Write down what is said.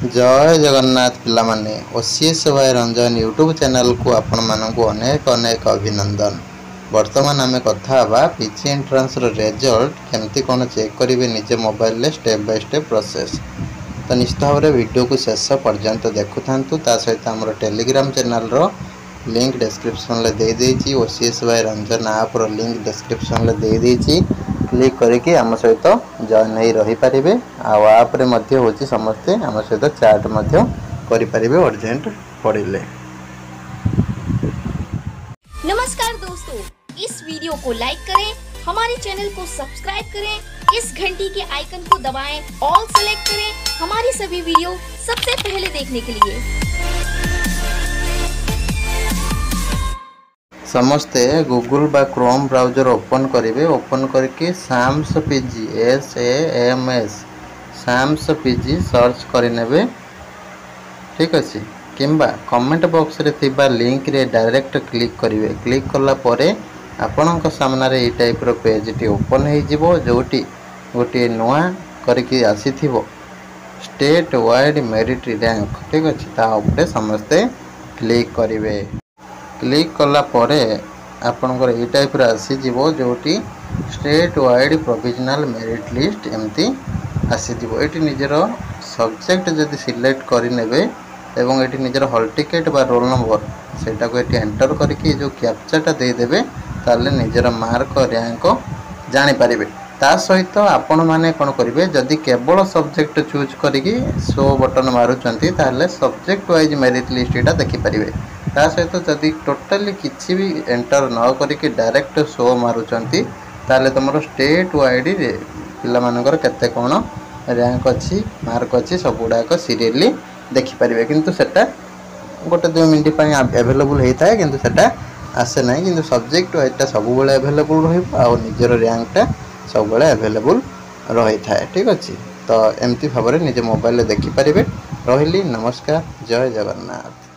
जय जगन्नाथ पिला माने ओसीएस भाई रंजन यूट्यूब चैनल को आपण मानकु अनेक अनेक अभिनंदन। वर्तमान आम कथा पीजी एंट्रांस रिजल्ट केमती कौन चेक करेंगे निजे mobile step by step process. तो निश्चित भाव में वीडियो को शेष पर्यंत देखु था सहित आम टेलीग्राम चैनल लिंक डिस्क्रिप्शन दे देछि। ओसीएस भाई रंजन आप लिंक डिस्क्रिप्शन दे देछि। क्लिक करके आम सहित जॉइन हो रही पारे। आप्रे होची समस्ते आम सहित चैट करें अर्जेंट पड़े। नमस्कार दोस्तों, इस वीडियो को लाइक करें, हमारे चैनल को सब्सक्राइब करें, इस घंटी के आइकन को दबाएं, ऑल सेलेक्ट करें हमारी सभी वीडियो सबसे पहले देखने के लिए। समस्ते गूगल बा क्रोम ब्राउजर ओपन करेंगे। ओपन करके Sam's PG Sam's PG search करेंगे। ठीक अच्छे किंबा कमेंट बॉक्स रे थिबा लिंक रे डायरेक्ट क्लिक करेंगे। क्लिक कला परे आपणक सामने ये टाइप रो पेज टी ओपन हो जोटी गोटे नुआ करके आसीथिबो स्टेट वाइड मेरिट रैंक। ठीक अच्छे ताऊपर समस्ते क्लिक करेंगे। क्लिक कला परे आपणकर ये टाइप आसीजिवो जोटी state wide provisional merit list एमती आसीजिवो। एटी निजर सब्जेक्ट जदि सिलेक्ट करेंगे एवं ये निजर हॉल टिकेट बा रोल नंबर सेटा को ये एंटर करके जो कैप्चाटा देदेवे ताले निजर मार्क रैंक जानीपारे। ता सहित आपण मैंने कौन करेंगे जदि केवल सब्जेक्ट चूज करी शो बटन मारुंट ताले सब्जेक्ट वाइज मेरिट लिस्ट यहाँ देखिपारे। ता सहित जदि टोटाली किसी भी एंटर न करके डायरेक्ट शो मारुंट ताले तुम स्टेट वाइड पिला मानकर केते कौन रैंक अच्छी मार्क अच्छी सब गुड़ाक सीरियली देखिपारे। किंतु सेटा गोटे 2 मिनट एभेलेबल होता है किंतु सेटा आसे ना। किंतु सब्जेक्ट वाइजटा सब बेले एभेलेबल रर रैंकटा सब बेले एभेलेबल रही थाए। ठीक अच्छे तो एमती भाव में निजे मोबाइल देखिपारे। रही नमस्कार, जय जगन्नाथ।